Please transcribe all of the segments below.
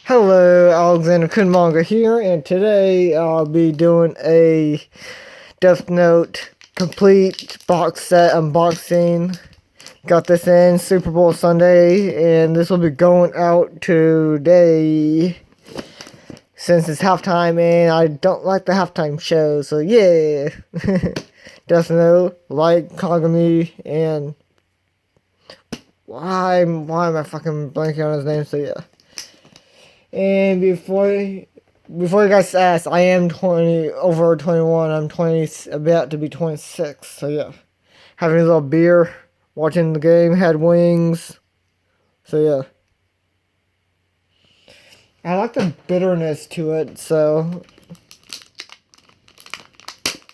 Hello, Alexander Kunmanga here, and today I'll be doing a Death Note complete box set unboxing. Got this in Super Bowl Sunday, and this will be going out today since it's halftime, and I don't like the halftime show, so yeah. Death Note, Light, Kagami, and why am I fucking blanking on his name? So yeah. And before you guys ask, I am over 21. I'm 20, about to be 26. So yeah, having a little beer, watching the game, had wings. So yeah, I like the bitterness to it. So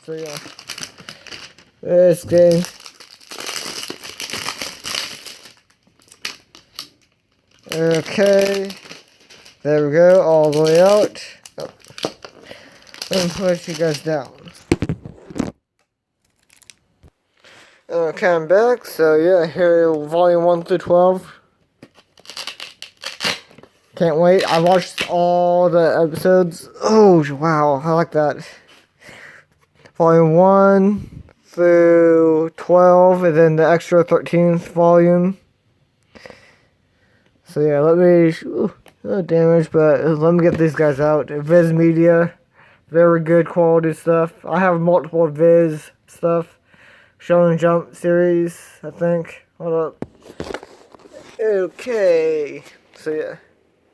yeah, this game. Okay, there we go, all the way out. Oh. Let me push you guys down. Okay, I'm back. So yeah, here volume 1 through 12. Can't wait. I watched all the episodes. Oh wow, I like that. Volume 1 through 12, and then the extra 13th volume. So yeah, let me damage, but let me get these guys out. Viz Media, very good quality stuff. I have multiple Viz stuff. Shonen Jump series, I think. Hold up. Okay. So yeah,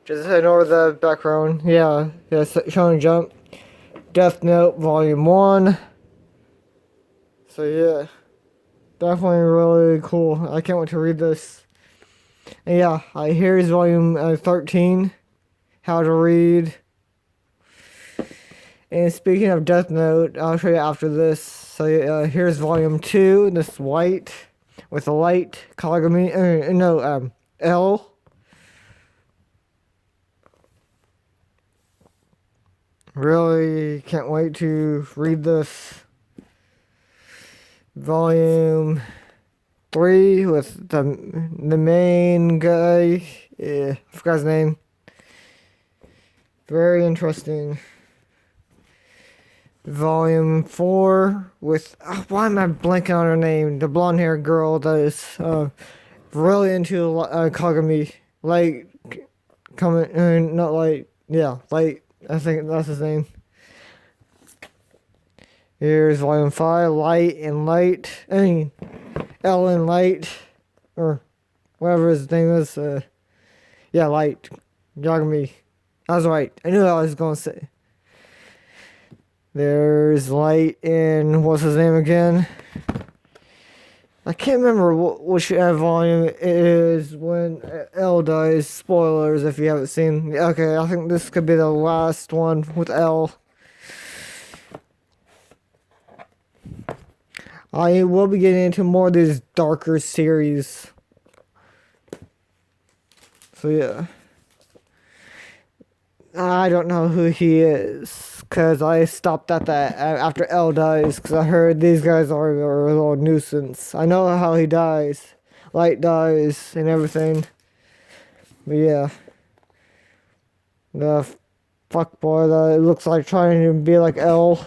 just ignore the background. Yeah, Shonen Jump. Death Note Volume 1. So yeah, definitely really cool. I can't wait to read this. And yeah, here's volume 13, how to read. And speaking of Death Note, I'll show you after this. So here's volume 2, this white, with a light, Kagami, L. Really can't wait to read this. Volume 3 with the main guy. Yeah, I forgot his name. Very interesting. Volume 4 with why am I blanking on her name? The blonde haired girl that is really into Kagami. Like coming, not like like I think that's his name. Here's volume 5, Light and Light. Ellen Light, or whatever his name is. Yeah, Light. Yagami. I was right. I knew what I was going to say. There's Light in, what's his name again? I can't remember which volume it is when L dies. Spoilers if you haven't seen. Okay, I think this could be the last one with L. I will be getting into more of these darker series. So yeah. I don't know who he is, because I stopped at that after L dies, because I heard these guys are a little nuisance. I know how he dies. Light dies and everything. But yeah. The fuckboy that looks like trying to be like L.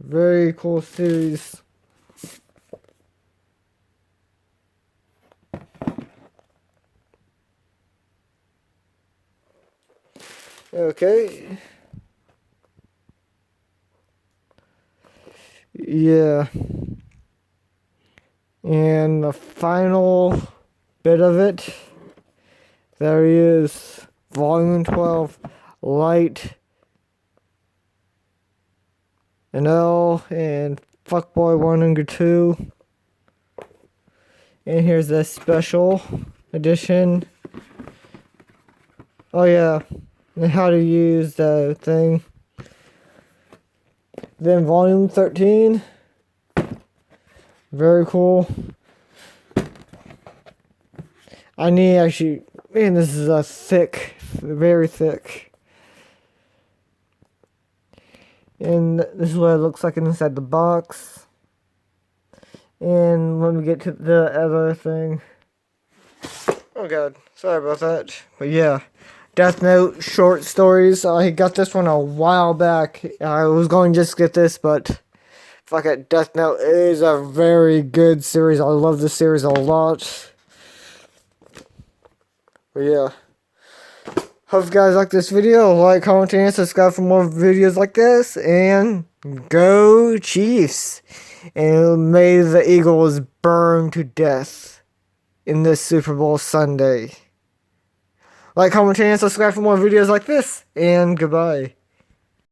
Very cool series. Okay. Yeah. And the final bit of it. There he is. Volume 12. Light. And L. And Fuckboy 1 and 2. And here's the special edition. Oh yeah. And how to use the thing. Then volume 13. Very cool. I need actually, man, this is a thick, very thick. And this is what it looks like inside the box. And let me get to the other thing. Oh god, sorry about that. But yeah, Death Note short stories. I got this one a while back. I was going to just get this, but fuck it. Death Note is a very good series. I love the series a lot. But yeah. Hope you guys like this video. Like, comment, and subscribe for more videos like this. And go Chiefs. And may the Eagles burn to death in this Super Bowl Sunday. Like, comment, and subscribe for more videos like this. And goodbye.